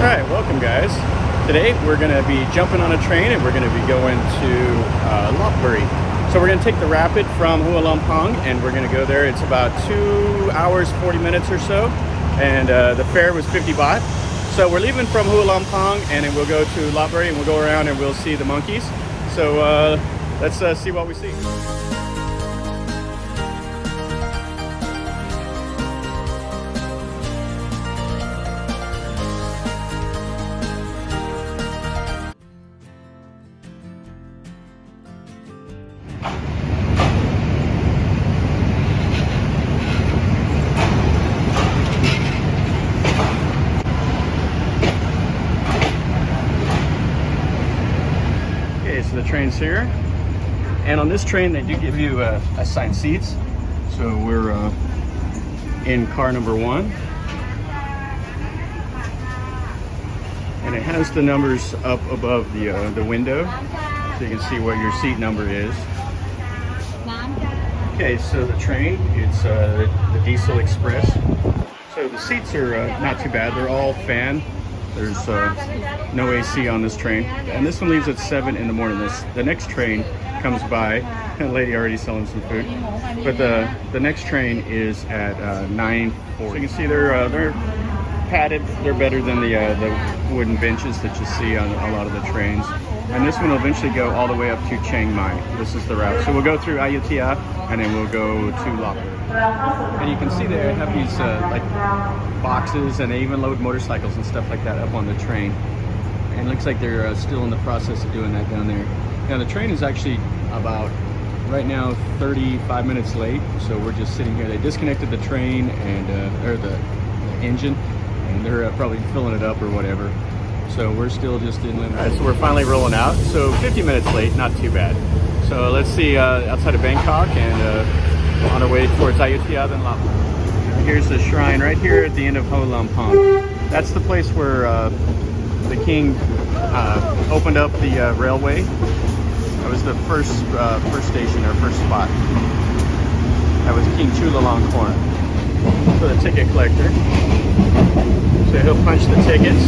Alright, welcome guys. Today we're going to be jumping on a train and we're going to be going to Lopburi. So we're going to take the rapid from Hua Lamphong and we're going to go there. It's about 2 hours 40 minutes or so, and the fare was 50 baht. So we're leaving from Hua Lamphong and then we'll go to Lopburi and we'll go around and we'll see the monkeys. So let's see what we see. So the train's here, and on this train they do give you assigned seats. So we're in car number 1, and it has the numbers up above the window, so you can see what your seat number is. Okay, so the train, it's the Diesel Express. So the seats are not too bad. They're all fan. There's no AC on this train, and this one leaves at 7 in the morning. The next train comes by, a lady already selling some food, but the next train is at 9:40. So you can see they're padded. They're better than the wooden benches that you see on a lot of the trains. And this one will eventually go all the way up to Chiang Mai. This is the route. So we'll go through Ayutthaya and then we'll go to Lopburi. And you can see they have these like boxes, and they even load motorcycles and stuff like that up on the train. And it looks like they're still in the process of doing that down there. Now the train is actually about, right now, 35 minutes late. So we're just sitting here. They disconnected the train and or the engine, and they're probably filling it up or whatever. So we're still just in limbo. All right, so we're finally rolling out. So 50 minutes late, not too bad. So let's see outside of Bangkok and on our way towards Ayutthaya, then Lopburi. Here's the shrine right here at the end of Hua Lamphong. That's the place where the king opened up the railway. That was the first station or first spot. That was King Chulalongkorn. So the ticket collector. So he'll punch the tickets.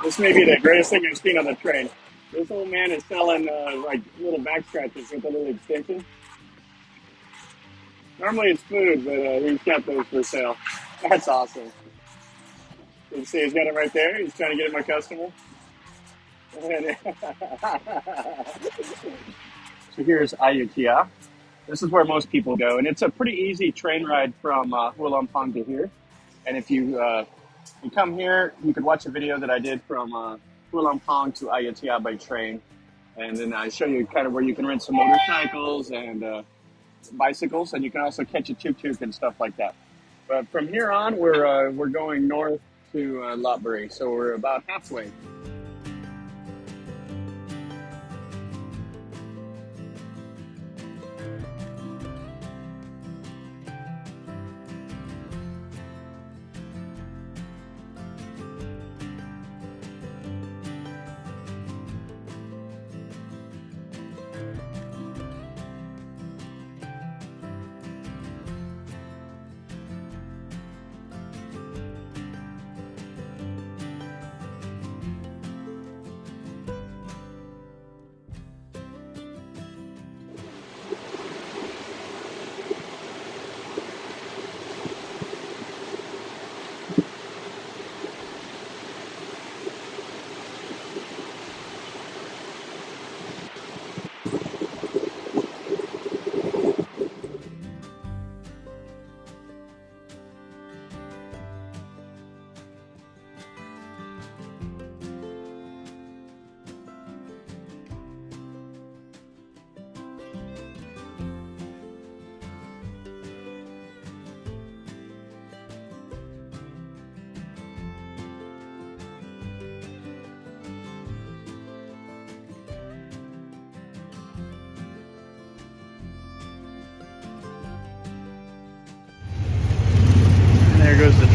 This may be the greatest thing I've seen on the train. This old man is selling like little back scratchers with a little extension. Normally it's food, but he's got those for sale. That's awesome. You can see he's got it right there. He's trying to get my customer. So here's Ayutthaya. This is where most people go, and it's a pretty easy train ride from Hua Lamphong to here. And if you come here, you could watch a video that I did from Hua Lamphong to Ayutthaya by train, and then I show you kind of where you can rent some motorcycles and bicycles, and you can also catch a tuk-tuk and stuff like that. But from here on, we're going north to Lopburi, so we're about halfway.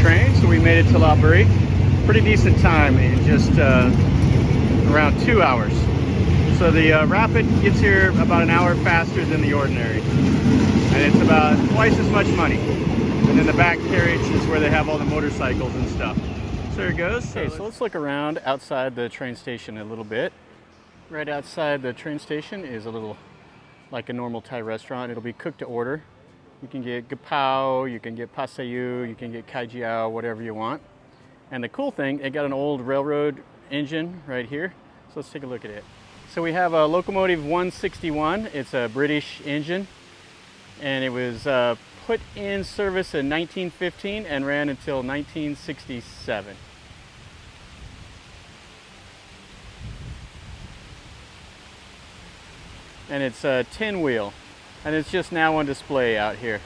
train, so we made it to Lopburi. Pretty decent time in just around 2 hours. So the rapid gets here about an hour faster than the ordinary, and it's about twice as much money. And then the back carriage is where they have all the motorcycles and stuff. So there it goes. Okay, so let's look around outside the train station a little bit. Right outside the train station is a little, like a normal Thai restaurant. It'll be cooked to order. You can get gapao, you can get pasayu, you can get kai jiao, whatever you want. And the cool thing, it got an old railroad engine right here. So let's take a look at it. So we have a locomotive 161. It's a British engine, and it was put in service in 1915 and ran until 1967. And it's a tin wheel, and it's just now on display out here.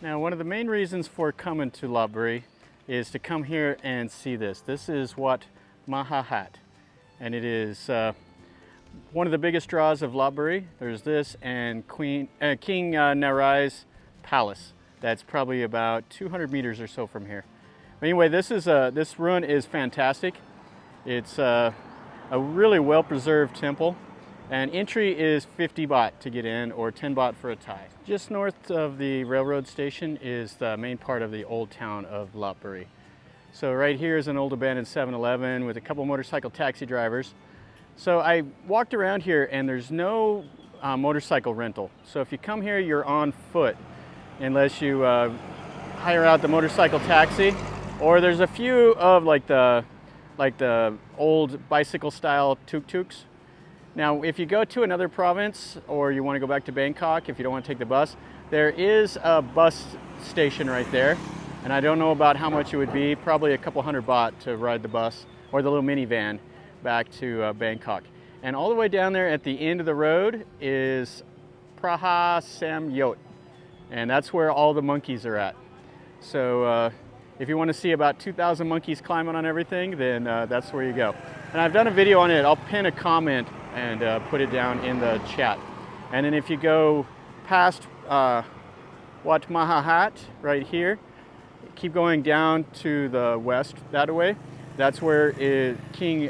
Now, one of the main reasons for coming to Lopburi is to come here and see this. This is Wat Maha, and it is one of the biggest draws of Lopburi. There's this and King Narai's palace. That's probably about 200 meters or so from here. But anyway, this ruin is fantastic. It's a really well-preserved temple. And entry is 50 baht to get in, or 10 baht for a Thai. Just north of the railroad station is the main part of the old town of Lopburi. So right here is an old abandoned 7-Eleven with a couple motorcycle taxi drivers. So I walked around here and there's no motorcycle rental. So if you come here, you're on foot unless you hire out the motorcycle taxi, or there's a few of like the old bicycle style tuk-tuks. Now, if you go to another province or you want to go back to Bangkok, if you don't want to take the bus, there is a bus station right there. And I don't know about how much it would be, probably a couple hundred baht to ride the bus or the little minivan back to Bangkok. And all the way down there at the end of the road is Praha Sam Yot. And that's where all the monkeys are at. So if you want to see about 2,000 monkeys climbing on everything, then that's where you go. And I've done a video on it. I'll pin a comment and put it down in the chat. And then if you go past Wat Maha right here, keep going down to the west that way. That's where King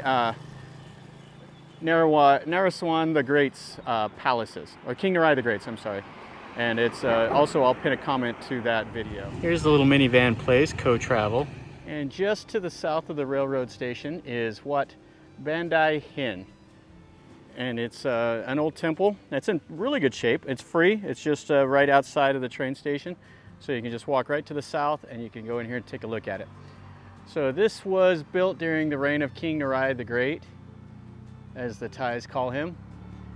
Naraswan the Great's palace is, or King Narai the Great's, I'm sorry. And it's also, I'll pin a comment to that video. Here's the little minivan place, Co-Travel. And just to the south of the railroad station is Wat Bandai Hin. And it's an old temple. It's in really good shape. It's free. It's just right outside of the train station. So you can just walk right to the south and you can go in here and take a look at it. So this was built during the reign of King Narai the Great, as the Thais call him.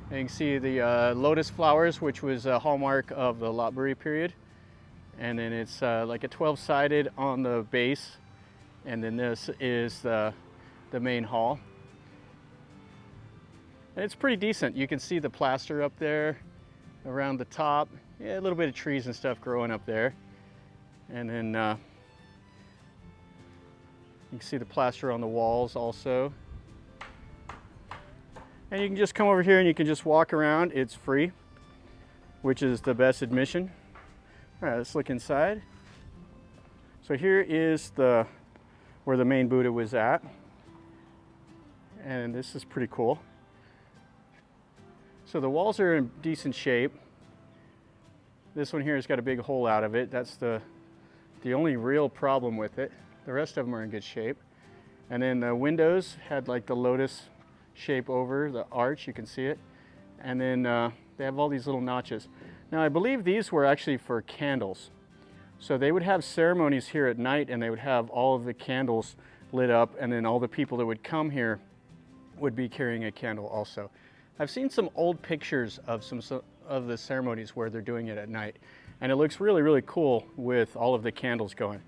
And you can see the lotus flowers, which was a hallmark of the Lopburi period. And then it's like a 12-sided on the base. And then this is the main hall. And it's pretty decent. You can see the plaster up there around the top. Yeah, a little bit of trees and stuff growing up there. And then you can see the plaster on the walls also. And you can just come over here and you can just walk around. It's free, which is the best admission. All right, let's look inside. So here is where the main Buddha was at. And this is pretty cool. So the walls are in decent shape. This one here has got a big hole out of it. That's the only real problem with it. The rest of them are in good shape. And then the windows had like the lotus shape over the arch, you can see it. And then they have all these little notches. Now I believe these were actually for candles. So they would have ceremonies here at night and they would have all of the candles lit up, and then all the people that would come here would be carrying a candle also. I've seen some old pictures of some of the ceremonies where they're doing it at night, and it looks really, really cool with all of the candles going.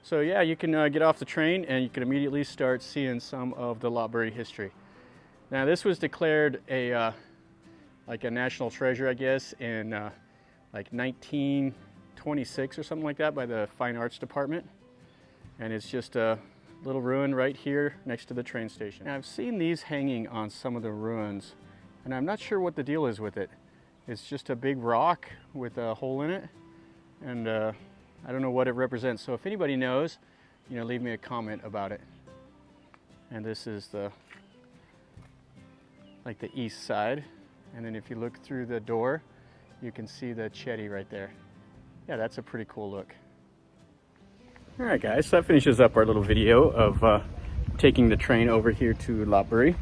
So yeah, you can get off the train and you can immediately start seeing some of the Lopburi history. Now this was declared like a national treasure, I guess, in like 1926 or something like that by the Fine Arts Department. And it's just a little ruin right here next to the train station. Now, I've seen these hanging on some of the ruins, and I'm not sure what the deal is with it. It's just a big rock with a hole in it, and I don't know what it represents. So if anybody knows, you know, leave me a comment about it. And this is the, like the east side. And then if you look through the door, you can see the jetty right there. Yeah, that's a pretty cool look. All right, guys, so that finishes up our little video of taking the train over here to Lopburi.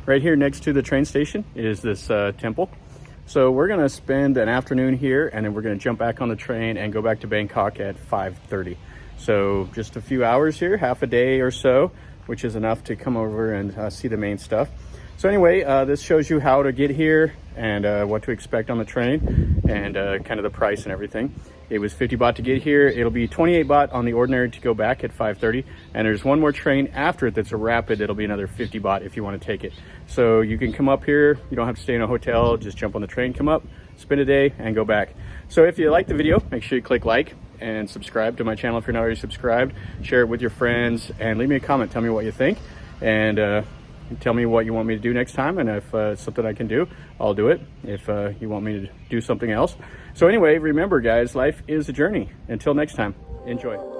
Right here next to the train station is this temple. So we're gonna spend an afternoon here, and then we're gonna jump back on the train and go back to Bangkok at 5:30. So just a few hours here, half a day or so, which is enough to come over and see the main stuff. So anyway, this shows you how to get here and what to expect on the train and kind of the price and everything. It was 50 baht to get here. It'll be 28 baht on the ordinary to go back at 5:30. And there's one more train after it that's a rapid. It'll be another 50 baht if you want to take it. So you can come up here. You don't have to stay in a hotel. Just jump on the train, come up, spend a day, and go back. So if you like the video, make sure you click like and subscribe to my channel if you're not already subscribed. Share it with your friends and leave me a comment. Tell me what you think. And tell me what you want me to do next time, and if it's something I can do, I'll do it. If you want me to do something else. So anyway, remember guys, life is a journey. Until next time, enjoy.